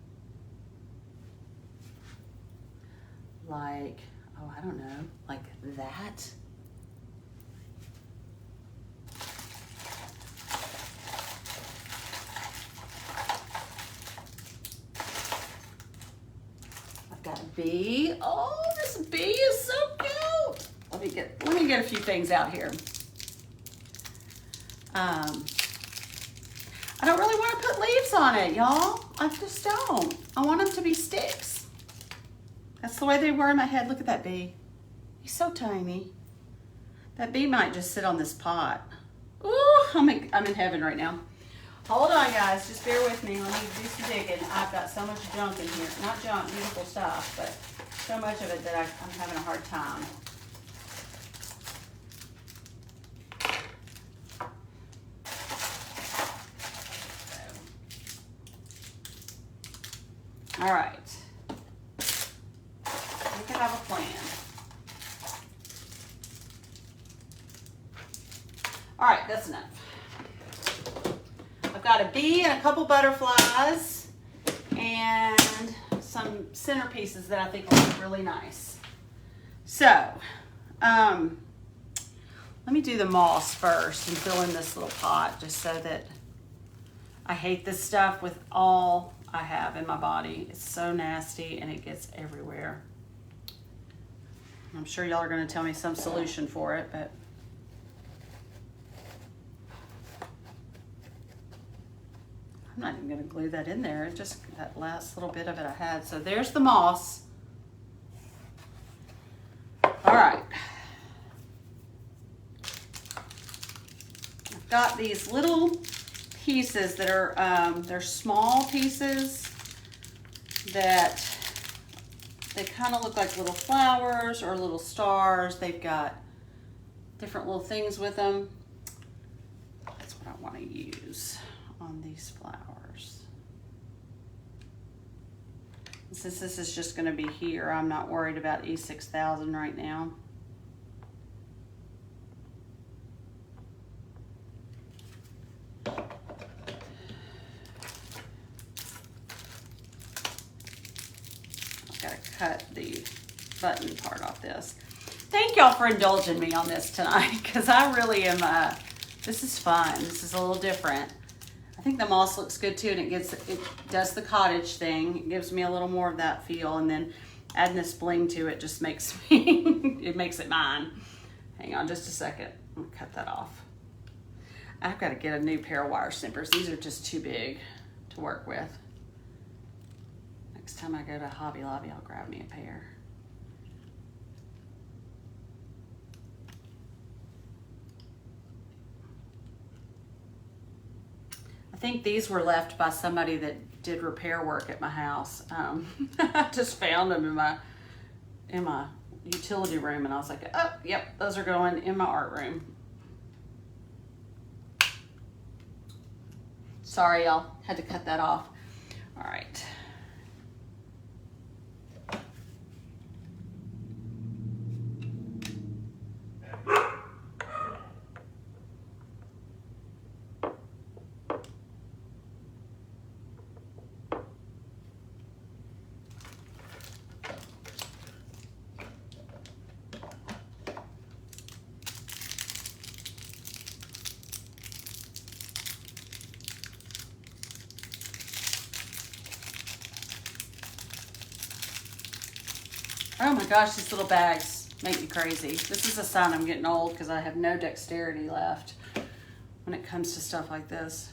Like, oh, I don't know, like that? Got a bee. Oh, this bee is so cute. Let me get a few things out here. I don't really want to put leaves on it, y'all. I just don't. I want them to be sticks. That's the way they were in my head. Look at that bee. He's so tiny. That bee might just sit on this pot. Ooh, I'm in heaven right now. Hold on, guys. Just bear with me. Let me do some digging. I've got so much junk in here. Not junk, beautiful stuff, but so much of it that I'm having a hard time. All right. We can have a plan. All right, that's enough. I've got a bee and a couple butterflies and some centerpieces that I think will look really nice. So, let me do the moss first and fill in this little pot, just so that I hate this stuff with all I have in my body. It's so nasty and it gets everywhere. I'm sure y'all are going to tell me some solution for it, but I'm not even going to glue that in there. It just, that last little bit of it I had. So there's the moss. All right. I've got these little pieces that are, they're small pieces that they kind of look like little flowers or little stars. They've got different little things with them. That's what I want to use on these flowers. Since this is just going to be here, I'm not worried about E6000 right now. cut the button part off this. Thank y'all for indulging me on this tonight, because I really am, this is fun. This is a little different. I think the moss looks good too, and it does the cottage thing. It gives me a little more of that feel, and then adding this bling to it just makes me, it makes it mine. Hang on just a second. I'm gonna cut that off. I've got to get a new pair of wire snippers. These are just too big to work with. Next time I go to Hobby Lobby, I'll grab me a pair. I think these were left by somebody that did repair work at my house. I just found them in my utility room, and I was like, oh, yep, those are going in my art room. Sorry, y'all, had to cut that off. All right. Oh my gosh, these little bags make me crazy. This is a sign I'm getting old, because I have no dexterity left when it comes to stuff like this.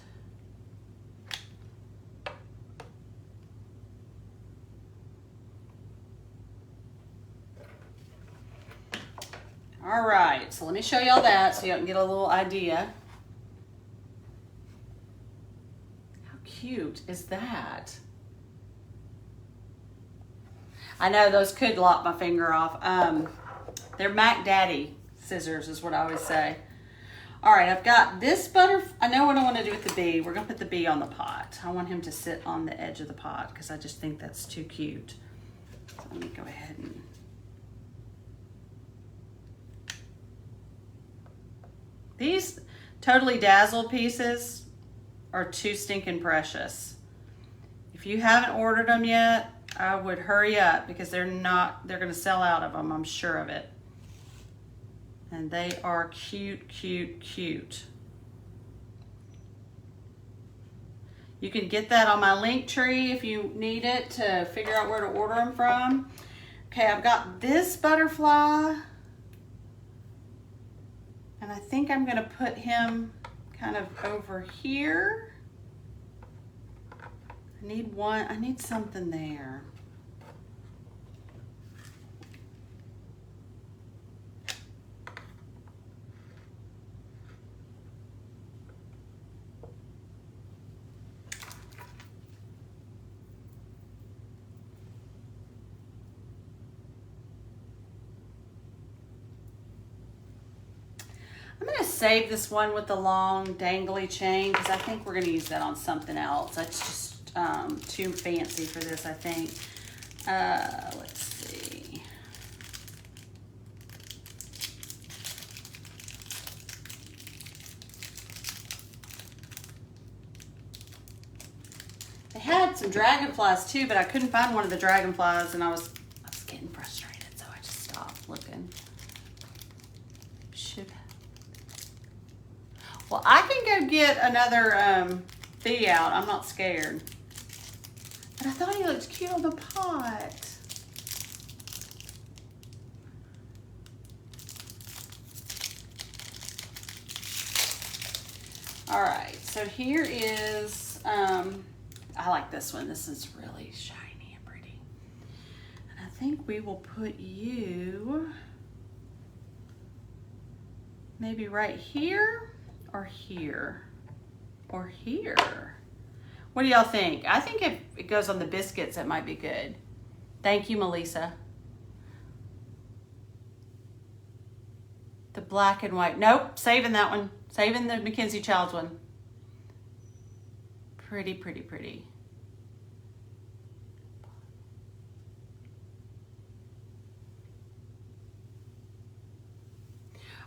All right, so let me show y'all that so y'all can get a little idea. How cute is that? I know those could lop my finger off. They're Mac Daddy scissors is what I always say. All right, I've got this I know what I want to do with the bee. We're gonna put the bee on the pot. I want him to sit on the edge of the pot because I just think that's too cute. So let me go ahead and. These Totally Dazzled pieces are too stinking precious. If you haven't ordered them yet, I would hurry up, because they're gonna sell out of them, I'm sure of it. And they are cute, cute, cute. You can get that on my link tree if you need it to figure out where to order them from. Okay, I've got this butterfly, and I think I'm gonna put him kind of over here. I need something there. I'm gonna save this one with the long dangly chain, because I think we're gonna use that on something else. That's just too fancy for this, I think. Let's see. They had some dragonflies too, but I couldn't find one of the dragonflies, and I was getting frustrated, so I just stopped looking. Well, I can go get another bee out. I'm not scared. But I thought he looked cute on the pot. All right, so here is, I like this one. This is really shiny and pretty. And I think we will put you maybe right here, or here, or here. What do y'all think? I think if it goes on the biscuits, it might be good. Thank you, Melissa. The black and white. Nope, saving that one. Saving the Mackenzie Childs one. Pretty, pretty, pretty.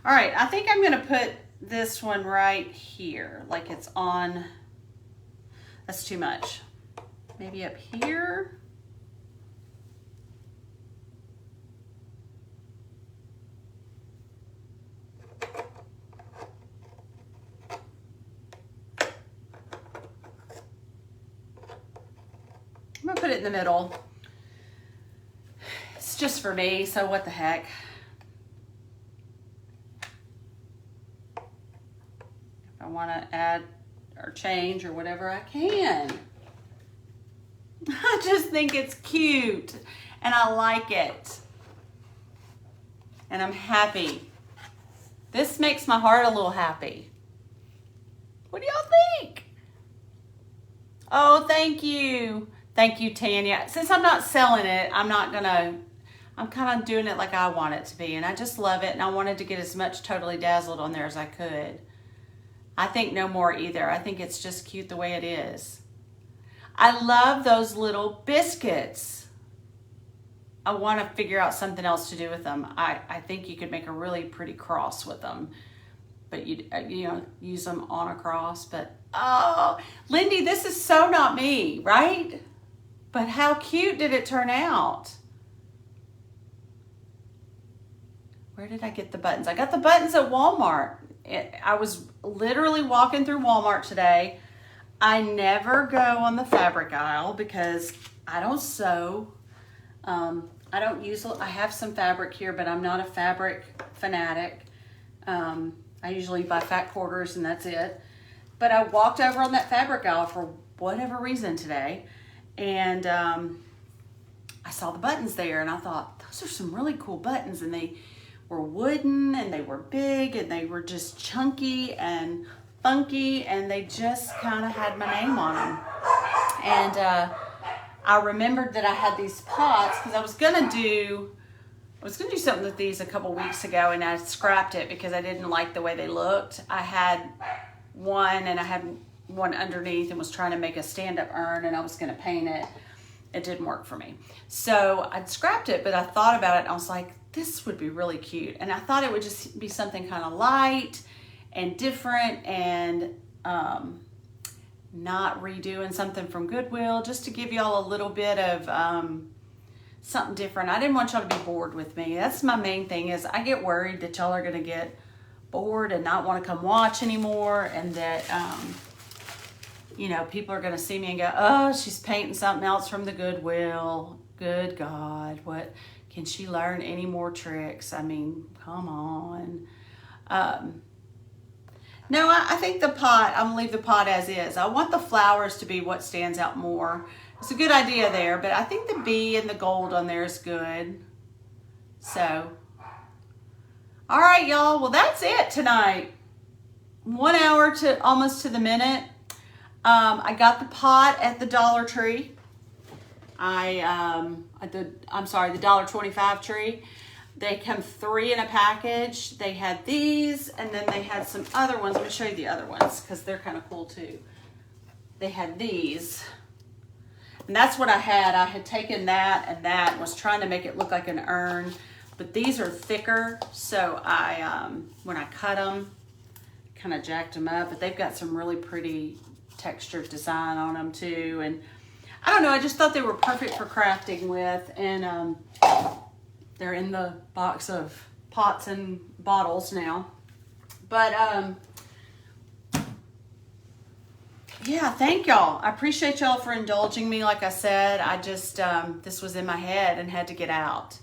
All right, I think I'm gonna put this one right here, like it's on. That's too much. Maybe up here. put it in the middle. It's just for me, so what the heck. If I want to add or change or whatever, I can. I just think it's cute and I like it. And I'm happy. This makes my heart a little happy. What do y'all think? Oh, thank you. Thank you, Tanya. Since I'm not selling it, I'm kind of doing it like I want it to be. And I just love it. And I wanted to get as much Totally Dazzled on there as I could. I think no more either. I think it's just cute the way it is. I love those little biscuits. I want to figure out something else to do with them. I think you could make a really pretty cross with them. But you know, use them on a cross. But, oh, Lindy, this is so not me, right? But how cute did it turn out? Where did I get the buttons? I got the buttons at Walmart. I was literally walking through Walmart today. I never go on the fabric aisle because I don't sew. I don't usually, I have some fabric here, but I'm not a fabric fanatic. I usually buy fat quarters and that's it. But I walked over on that fabric aisle for whatever reason today. And I saw the buttons there and I thought, those are some really cool buttons. And they were wooden and they were big and they were just chunky and funky, and they just kind of had my name on them. And I remembered that I had these pots because I was gonna do something with these a couple weeks ago, and I scrapped it because I didn't like the way they looked. I had one and I had one underneath and was trying to make a stand-up urn, and I was gonna paint it. It didn't work for me. So I'd scrapped it, but I thought about it and I was like, this would be really cute. And I thought it would just be something kind of light and different, and not redoing something from Goodwill, just to give y'all a little bit of something different. I didn't want y'all to be bored with me. That's my main thing, is I get worried that y'all are gonna get bored and not want to come watch anymore, and that you know, people are gonna see me and go, oh, she's painting something else from the Goodwill. Good God, what, can she learn any more tricks? I mean, come on. No, I think the pot, I'm gonna leave the pot as is. I want the flowers to be what stands out more. It's a good idea there, but I think the bee and the gold on there is good. So, all right, y'all. Well, that's it tonight. 1 hour to almost to the minute. I got the pot at the Dollar Tree. I'm sorry, the $1.25 tree. They come 3 in a package. They had these, and then they had some other ones. Let me show you the other ones because they're kind of cool too. They had these, and that's what I had. I had taken that and that and was trying to make it look like an urn, but these are thicker, so I, when I cut them, kind of jacked them up, but they've got some really pretty textured design on them too, and I don't know, I just thought they were perfect for crafting with, and they're in the box of pots and bottles now. But yeah, thank y'all. I appreciate y'all for indulging me. Like I said, I just, this was in my head and had to get out.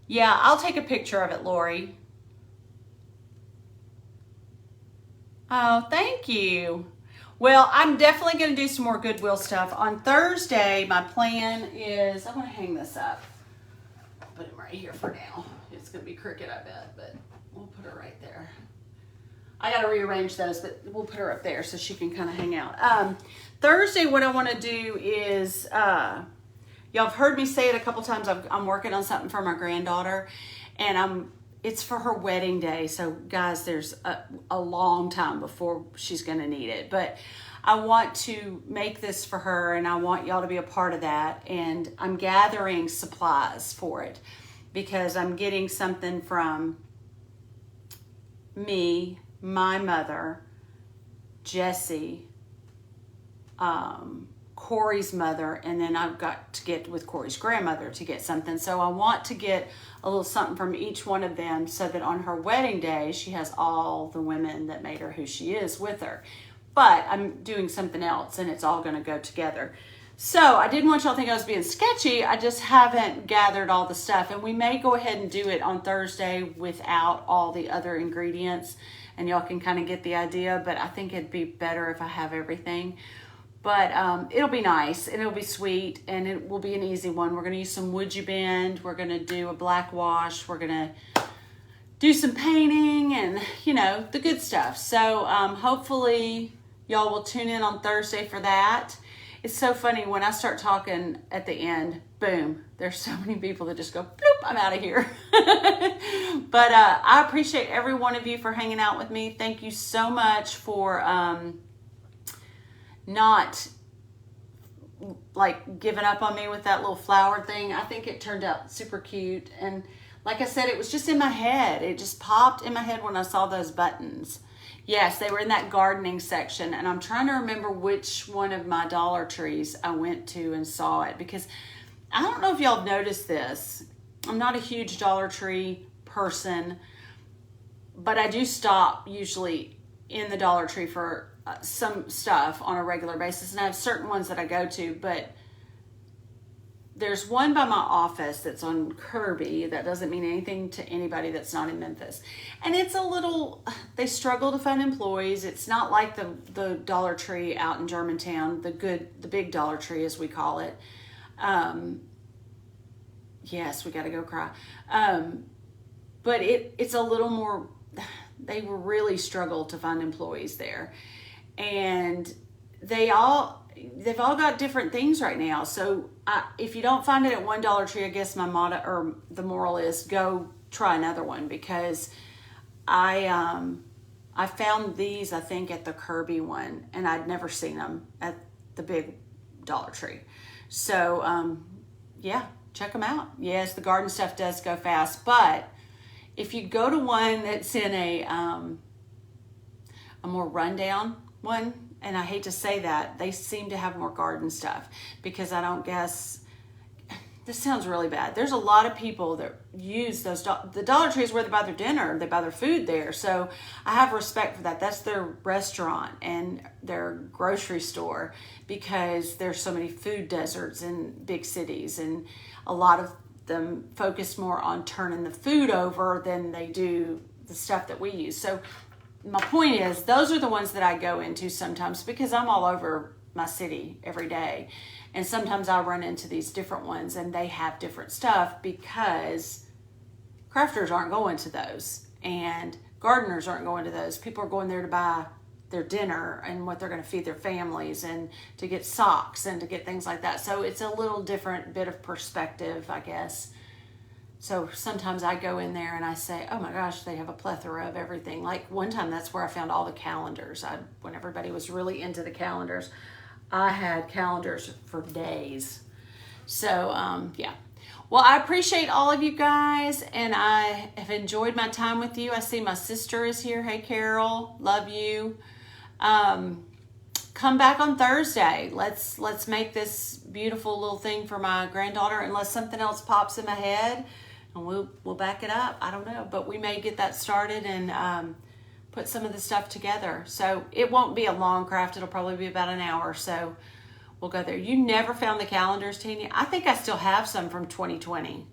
Yeah, I'll take a picture of it, Lori. Oh, thank you. Well, I'm definitely going to do some more Goodwill stuff. On Thursday, my plan is, I'm going to hang this up. Put him right here for now. It's going to be crooked, I bet, but we'll put her right there. I got to rearrange those, but we'll put her up there so she can kind of hang out. Thursday, what I want to do is, y'all have heard me say it a couple times, I'm working on something for my granddaughter, and it's for her wedding day. So guys, there's a long time before she's gonna need it. But I want to make this for her, and I want y'all to be a part of that. And I'm gathering supplies for it because I'm getting something from me, my mother, Jessie, Corey's mother, and then I've got to get with Corey's grandmother to get something. So I want to get a little something from each one of them so that on her wedding day, she has all the women that made her who she is with her. But I'm doing something else, and it's all going to go together. So I didn't want y'all to think I was being sketchy. I just haven't gathered all the stuff, and we may go ahead and do it on Thursday without all the other ingredients, and y'all can kind of get the idea, but I think it'd be better if I have everything. But it'll be nice, and it'll be sweet, and it will be an easy one. We're gonna use some wood you bend. We're gonna do a black wash. We're gonna do some painting and, you know, the good stuff. So hopefully y'all will tune in on Thursday for that. It's so funny when I start talking at the end, boom, there's so many people that just go, bloop, I'm out of here. But I appreciate every one of you for hanging out with me. Thank you so much for not like giving up on me with that little flower thing. I think it turned out super cute. And like I said, it was just in my head. It just popped in my head when I saw those buttons. Yes, they were in that gardening section, and I'm trying to remember which one of my Dollar Trees I went to and saw it, because I don't know if y'all have noticed this. I'm not a huge Dollar Tree person, but I do stop usually in the Dollar Tree for some stuff on a regular basis, and I have certain ones that I go to, but there's one by my office that's on Kirby. That doesn't mean anything to anybody that's not in Memphis. And it's a little, they struggle to find employees. It's not like the Dollar Tree out in Germantown, the big Dollar Tree as we call it. Yes, we got to go cry. But it's a little more, they really struggled to find employees there. And they've all got different things right now. So if you don't find it at one Dollar Tree, I guess my motto or the moral is go try another one, because I found these, I think, at the Kirby one, and I'd never seen them at the big Dollar Tree. So yeah, check them out. Yes, the garden stuff does go fast, but if you go to one that's in a more rundown one, and I hate to say that, they seem to have more garden stuff, because I don't guess, this sounds really bad, there's a lot of people that use those, the Dollar Tree is where they buy their dinner, they buy their food there, so I have respect for that. That's their restaurant and their grocery store, because there's so many food deserts in big cities, and a lot of them focus more on turning the food over than they do the stuff that we use. So my point is, those are the ones that I go into sometimes, because I'm all over my city every day. And sometimes I'll run into these different ones, and they have different stuff, because crafters aren't going to those, and gardeners aren't going to those. People are going there to buy their dinner and what they're going to feed their families, and to get socks and to get things like that. So it's a little different bit of perspective, I guess. So sometimes I go in there and I say, oh my gosh, they have a plethora of everything. Like one time, that's where I found all the calendars. When everybody was really into the calendars, I had calendars for days. So yeah. Well, I appreciate all of you guys, and I have enjoyed my time with you. I see my sister is here. Hey, Carol, love you. Come back on Thursday. Let's make this beautiful little thing for my granddaughter, unless something else pops in my head. And we'll back it up. I don't know, but we may get that started and put some of the stuff together. So it won't be a long craft. It'll probably be about an hour. So we'll go there. You never found the calendars, Tanya? I think I still have some from 2020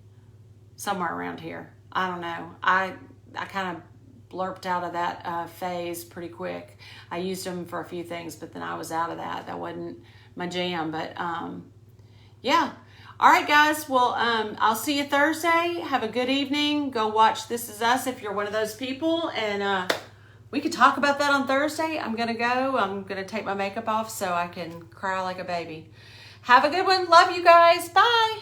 somewhere around here. I don't know. I kind of blurped out of that phase pretty quick. I used them for a few things, but then I was out of that. That wasn't my jam. But yeah. All right, guys. Well, I'll see you Thursday. Have a good evening. Go watch This Is Us if you're one of those people. And we could talk about that on Thursday. I'm going to go. I'm going to take my makeup off so I can cry like a baby. Have a good one. Love you guys. Bye.